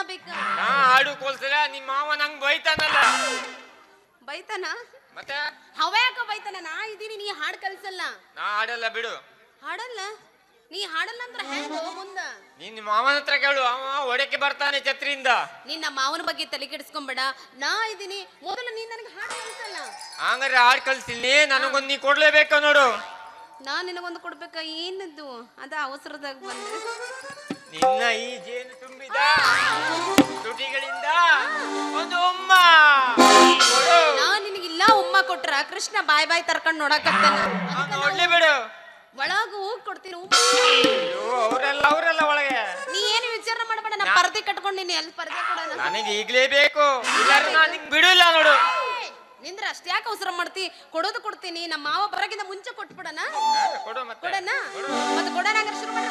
ಬೇಕಾ? ನಾ ಹಾಡು ಕೋಲ್ಸಲ ನಿಮ್ಮ ಮಾವ ನಂಗ್ ಬೈತಾನಲ್ಲ. ಬೈತಾನ? ಮತ್ತೆ ಹವ್ಯಾಕ ಬೈತಾನ? ನಾ ಇದೀನಿ, ನೀ ಹಾಡ್ ಕಲ್ಸಲ್ಲ. ನಾ ಹಾಡಲ್ಲ ಬಿಡು. ಹಾಡಲ್ಲ? ನೀ ಹಾಡಲ್ಲ ಅಂದ್ರೆ ಹೆಂಗೋ ಮುಂದ? ನೀನ್ ನಿಮ್ಮ ಮಾವನ ಹತ್ರ ಕೇಳು, ಅವ ಒಡಕ್ಕೆ ಬರ್ತಾನೆ ಛತ್ರಿಯಿಂದ. ನೀನ್ ನಮ್ಮ ಮಾವನ ಬಗ್ಗೆ ತಲೆ ಕೆಡಿಸ್ಕೊಂಬೇಡ. ನಾ ಇದೀನಿ, ಮೊದಲು ನೀನ್ ನನಗೆ ಹಾಡು ಕಲ್ಸಲ್ಲ. ಹಂಗಾರೆ ಹಾಡ್ ಕಲ್ಸಿನಿ, ನನಗೊಂದ್ ನೀ ಕೊಡ್ಲೇಬೇಕ ನೋಡು. ನಾ ನಿನಗೊಂದು ಕೊಡ್ಬೇಕ? ಏನದ್ದು ಅದ ಅವಸರದಾಗ ಬಂದೆ. ನಿನ್ನ ಈ ಜೇನು ತುಂಬಿದ ತುಟಿಗಳಿಂದ ಒಂದು ಉಮ್ಮ ಕೊಡು. ನಾ ನಿನಗಿಲ್ಲ ಉಮ್ಮ ಕೊಟ್ರ ಕೃಷ್ಣ ಬಾಯ್ ಬಾಯ್ ತರ್ಕೊಂಡ್ ನೋಡಕತ್ತಾನ. ನೋಡ್ಲಿ ಬಿಡು. ಒಳಗ ಹೋಗ್ ಕೊಡ್ತೀನಿ. ಅಯ್ಯೋ, ಅವರೆಲ್ಲ ಒಳಗೆ. ನೀ ಏನು ವಿಚಾರ ಮಾಡಬೇಡ, ನಾ ಪರ್ದೆ ಕಟ್ಕೊಂಡಿನಿ. ಅಲ್ಲಿ ಪರ್ದೆ ಕೊಡೋಣ. ನನಗೆ ಈಗ್ಲೇ ಬೇಕು, ಇಲ್ಲಾರ ನಾನು ಬಿಡಲ್ಲ ನೋಡು. ನಿಂದ್ರ ಅಷ್ಟ್ಯಾಕೆ ಅವಸರ ಮಾಡ್ತಿ? ಕೊಡೋದು ಕೊಡ್ತೀನಿ. ನಮ್ಮ ಮಾವ ಬರಗಿಂತ ಮುಂಚೆ ಕೊಟ್ಬಿಡಣ. ಕೊಡು ಮತ್ತೆ. ಕೊಡೋಣ ಮತ್ತೆ ಕೊಡೋಣ. ಶುರು ಮಾಡಿ.